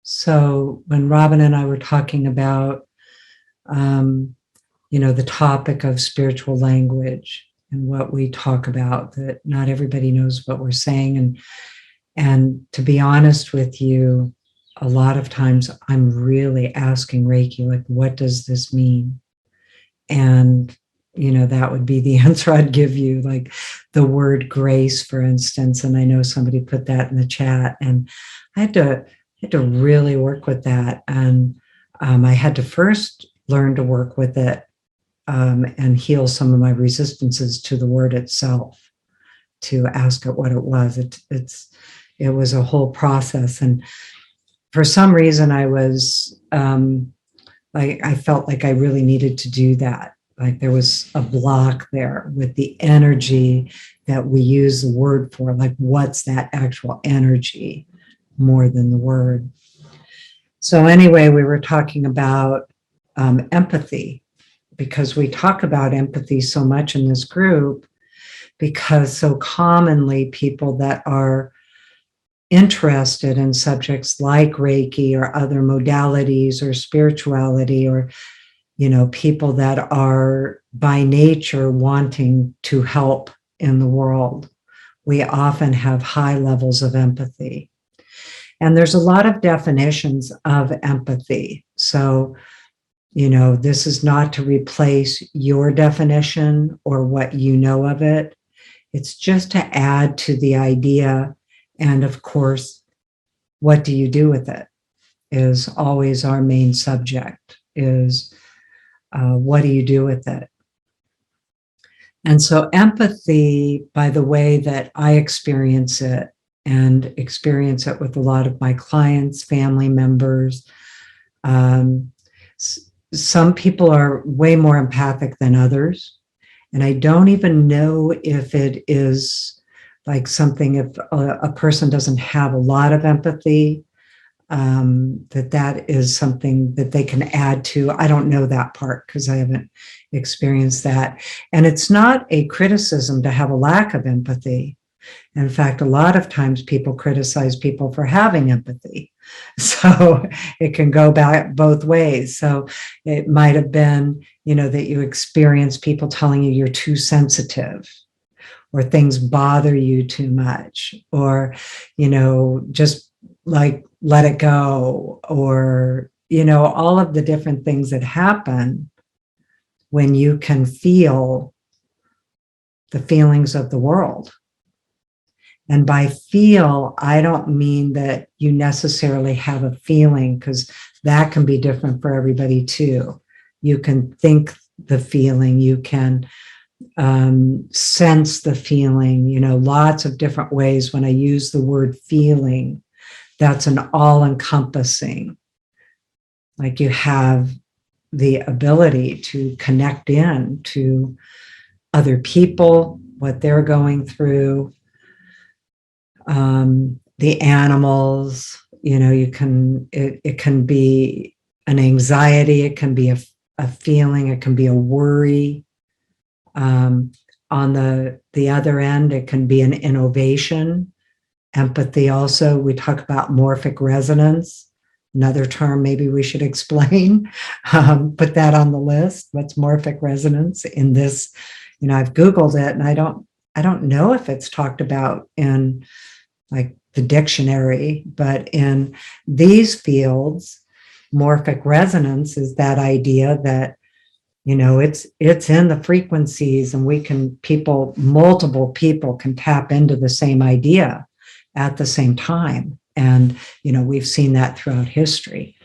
So when Robyn and I were talking about, the topic of spiritual language and what we talk about, that not everybody knows what we're saying. And to be honest with you, a lot of times I'm really asking Reiki, like, what does this mean? And, that would be the answer I'd give you, like the word grace, for instance. And I know somebody put that in the chat, and I had to really work with that. And I had to first learn to work with it and heal some of my resistances to the word itself, to ask it what it was. It was a whole process. And for some reason, I was I felt like I really needed to do that. Like there was a block there with the energy that we use the word for. Like, what's that actual energy more than the word? So anyway, we were talking about empathy, because we talk about empathy so much in this group, because so commonly people that are interested in subjects like Reiki or other modalities or spirituality, or people that are by nature wanting to help in the world, we often have high levels of empathy. And there's a lot of definitions of empathy. So, this is not to replace your definition or what you know of it. It's just to add to the idea. And of course, what do you do with it is always our main subject, is what do you do with it? And so empathy, by the way that I experience it, and experience it with a lot of my clients, family members, some people are way more empathic than others. And I don't even know if it is like something, if a person doesn't have a lot of empathy, that is something that they can add to. I don't know that part because I haven't experienced that. And it's not a criticism to have a lack of empathy. In fact, a lot of times people criticize people for having empathy. So it can go back both ways. So it might have been, that you experience people telling you you're too sensitive, or things bother you too much, or, just like let it go, or, all of the different things that happen when you can feel the feelings of the world. And by feel, I don't mean that you necessarily have a feeling, because that can be different for everybody too. You can think the feeling, you can sense the feeling, lots of different ways. When I use the word feeling, that's an all-encompassing, like you have the ability to connect in to other people, what they're going through, the animals, it can be an anxiety, it can be a feeling, it can be a worry. On the other end, it can be an innovation. Empathy also, we talk about morphic resonance, another term maybe we should explain. Put that on the list. What's morphic resonance in this? I've Googled it, and I don't know if it's talked about in like the dictionary, but in these fields, morphic resonance is that idea that, it's in the frequencies, and multiple people can tap into the same idea at the same time. And, we've seen that throughout history.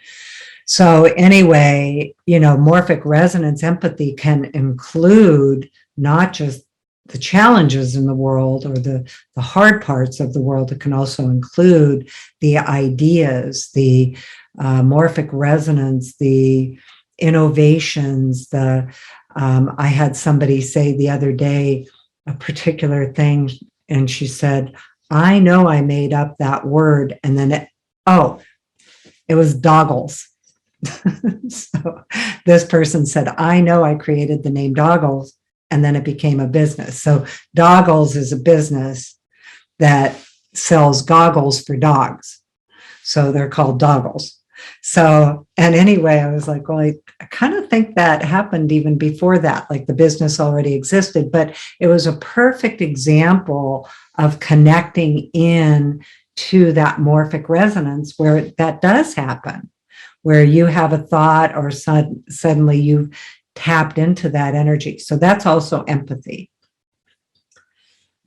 So anyway, morphic resonance empathy can include not just the challenges in the world or the hard parts of the world. It can also include the ideas, the morphic resonance, the innovations. I had somebody say the other day a particular thing, and she said, I know I made up that word, and then it was doggles. So this person said, I know I created the name Doggles, and then it became a business. So Doggles is a business that sells goggles for dogs. So they're called doggles. So, and anyway, I was like, well, I kind of think that happened even before that, like the business already existed, but it was a perfect example of connecting in to that morphic resonance where that does happen, where you have a thought or suddenly you've tapped into that energy. So that's also empathy.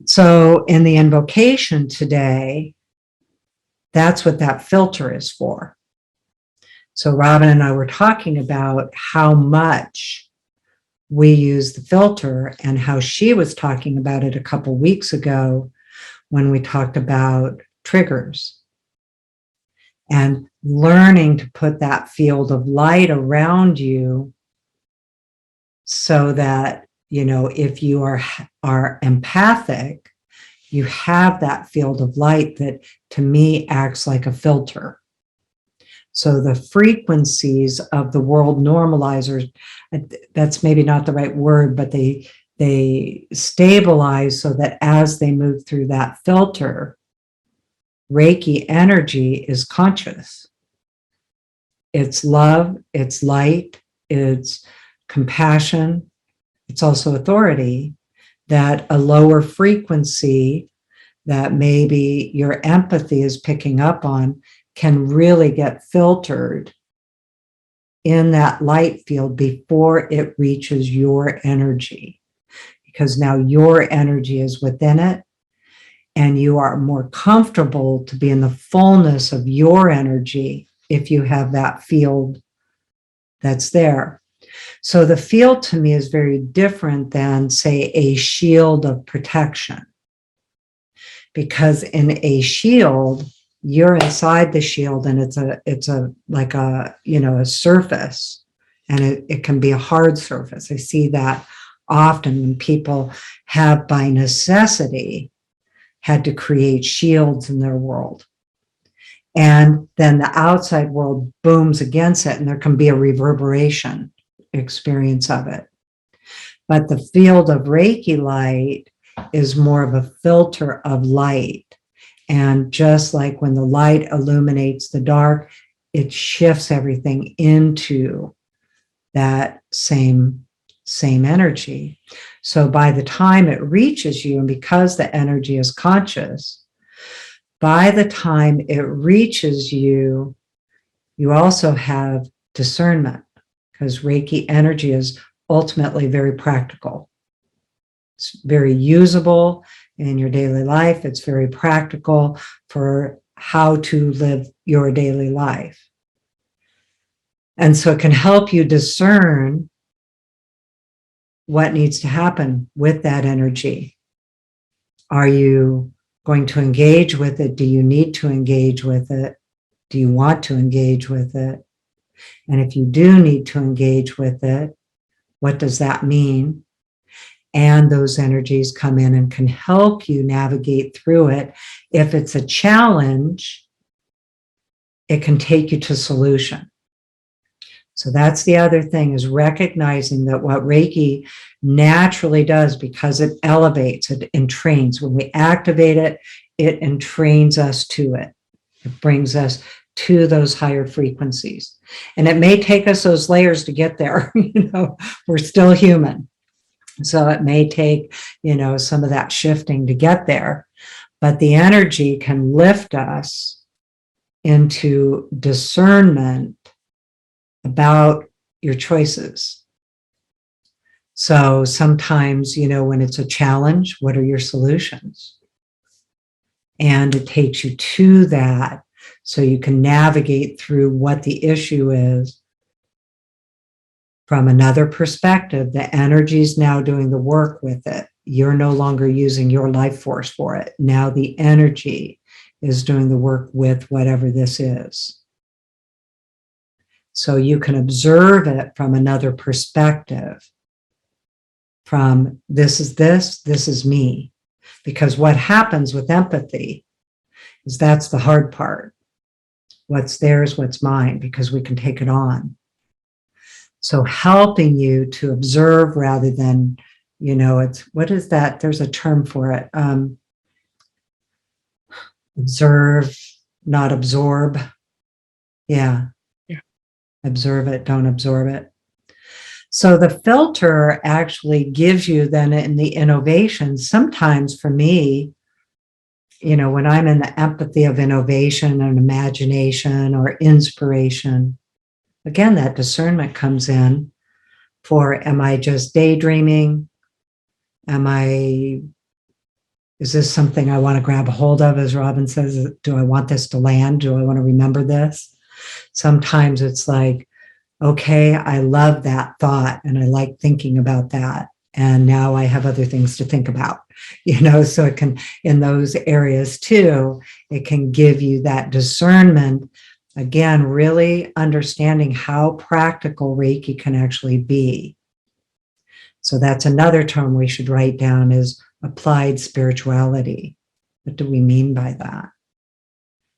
So in the invocation today, that's what that filter is for. So Robyn and I were talking about how much we use the filter and how she was talking about it a couple weeks ago when we talked about triggers and learning to put that field of light around you so that, if you are empathic, you have that field of light that to me acts like a filter. So the frequencies of the world normalizers, that's maybe not the right word, but they stabilize so that as they move through that filter, Reiki energy is conscious. It's love, it's light, it's compassion, it's also authority, that a lower frequency that maybe your empathy is picking up on can really get filtered in that light field before it reaches your energy, because now your energy is within it and you are more comfortable to be in the fullness of your energy if you have that field that's there. So the field to me is very different than, say, a shield of protection, because in a shield, you're inside the shield and it's a like a surface, and it can be a hard surface. I see that often when people have by necessity had to create shields in their world, and then the outside world booms against it and there can be a reverberation experience of it. But the field of Reiki light is more of a filter of light. And just like when the light illuminates the dark, it shifts everything into that same energy. So by the time it reaches you, and because the energy is conscious, by the time it reaches you, you also have discernment, because Reiki energy is ultimately very practical. It's very usable in your daily life. It's very practical for how to live your daily life. And so it can help you discern what needs to happen with that energy. Are you going to engage with it? Do you need to engage with it? Do you want to engage with it? And if you do need to engage with it, what does that mean? And those energies come in and can help you navigate through it. If it's a challenge, it can take you to solution. So that's the other thing, is recognizing that what Reiki naturally does, because it elevates, it entrains. When we activate it, it entrains us to it. It brings us to those higher frequencies. And it may take us those layers to get there. We're still human. So it may take, some of that shifting to get there, but the energy can lift us into discernment about your choices. So sometimes, when it's a challenge, what are your solutions? And it takes you to that so you can navigate through what the issue is from another perspective. The energy is now doing the work with it. You're no longer using your life force for it. Now the energy is doing the work with whatever this is. So you can observe it from another perspective, from this is me. Because what happens with empathy is that's the hard part. What's theirs, what's mine, because we can take it on. So helping you to observe rather than, it's, what is that? There's a term for it. Observe, not absorb. Yeah. Yeah. Observe it, don't absorb it. So the filter actually gives you then in the innovation, sometimes for me, when I'm in the empathy of innovation and imagination or inspiration, again, that discernment comes in for, am I just daydreaming? Is this something I want to grab a hold of? As Robyn says, do I want this to land? Do I want to remember this? Sometimes it's like, okay, I love that thought and I like thinking about that. And now I have other things to think about, so it can, in those areas too, it can give you that discernment. Again, really understanding how practical Reiki can actually be. So that's another term we should write down, is applied spirituality. What do we mean by that?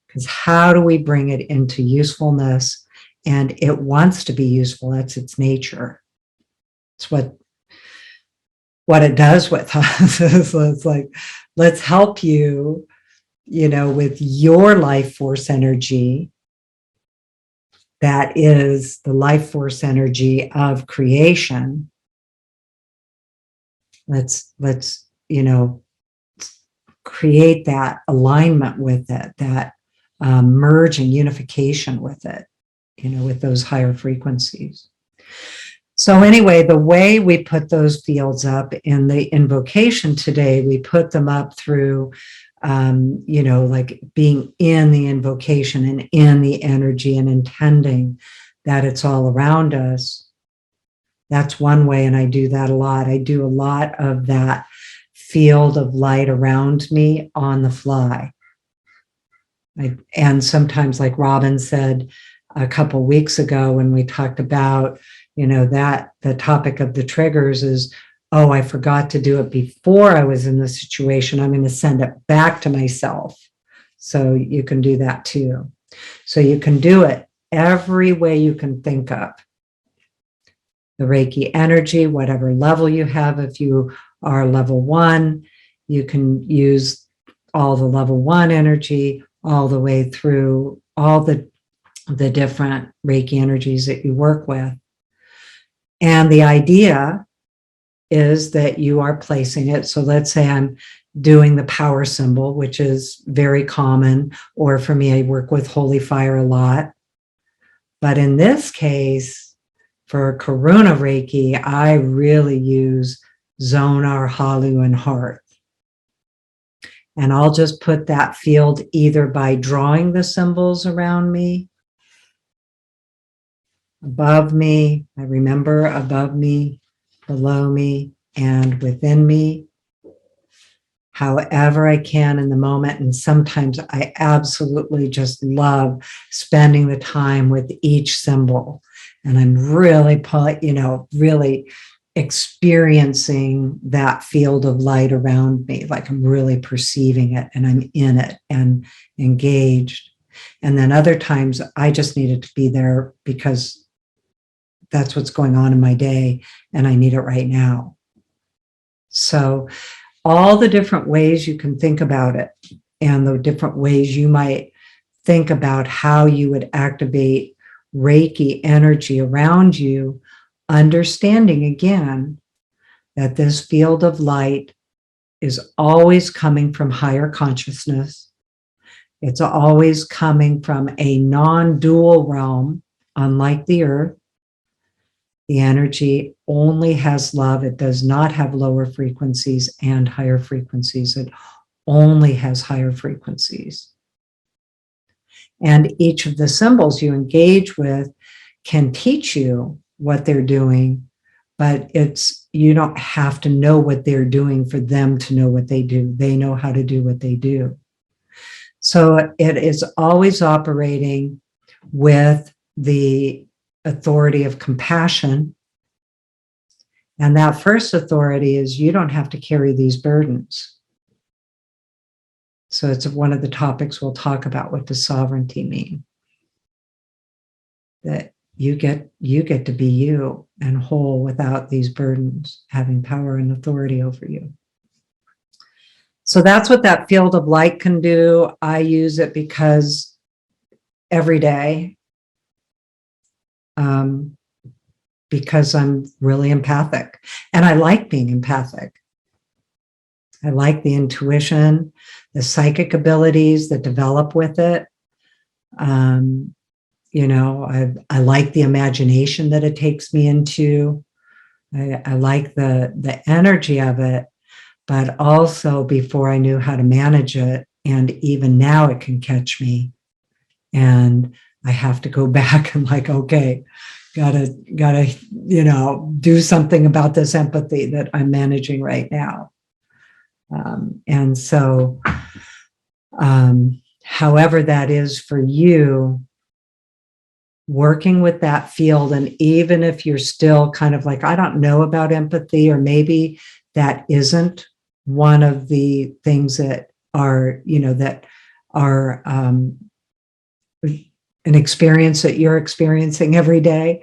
Because how do we bring it into usefulness? And it wants to be useful. That's its nature. It's what it does with us. So it's like, let's help you, with your life force energy. That is the life force energy of creation. Let's create that alignment with it, that merge and unification with it, with those higher frequencies. So anyway, the way we put those fields up in the invocation today, we put them up through, like being in the invocation and in the energy and intending that it's all around us. That's one way, and I do that a lot. I do a lot of that field of light around me on the fly. And sometimes, like Robyn said a couple weeks ago when we talked about, that the topic of the triggers is, oh, I forgot to do it before I was in the situation. I'm going to send it back to myself. So you can do that too. So you can do it every way you can think of. The Reiki energy, whatever level you have. If you are level 1, you can use all the level 1 energy all the way through all the different Reiki energies that you work with. And the idea is that you are placing it. So let's say I'm doing the power symbol, which is very common, or for me, I work with holy fire a lot. But in this case, for Karuna Reiki, I really use Zonar, Halu, and Hearth. And I'll just put that field either by drawing the symbols around me, above me, I remember above me, below me, and within me, however I can in the moment. And sometimes I absolutely just love spending the time with each symbol. And I'm really, really experiencing that field of light around me, like I'm really perceiving it and I'm in it and engaged. And then other times I just needed to be there because that's what's going on in my day and I need it right now. So all the different ways you can think about it and the different ways you might think about how you would activate Reiki energy around you, understanding again that this field of light is always coming from higher consciousness. It's always coming from a non-dual realm, unlike the earth. The energy only has love. It does not have lower frequencies and higher frequencies. It only has higher frequencies. And each of the symbols you engage with can teach you what they're doing, but you don't have to know what they're doing for them to know what they do. They know how to do what they do. So it is always operating with the authority of compassion. And that first authority is you don't have to carry these burdens. So it's one of the topics we'll talk about. What does sovereignty mean? That you get to be you and whole without these burdens, having power and authority over you. So that's what that field of light can do. I use it because every day because I'm really empathic. And I like being empathic. I like the intuition, the psychic abilities that develop with it. I like the imagination that it takes me into. I like the energy of it, but also before I knew how to manage it, and even now it can catch me. And I have to go back and like, okay, gotta, do something about this empathy that I'm managing right now. And so, however that is for you, working with that field, and even if you're still kind of like, I don't know about empathy, or maybe that isn't one of the things that are, an experience that you're experiencing every day,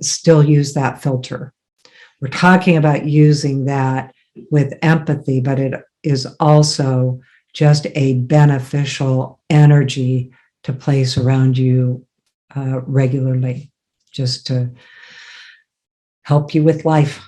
still use that filter. We're talking about using that with empathy, but it is also just a beneficial energy to place around you regularly, just to help you with life.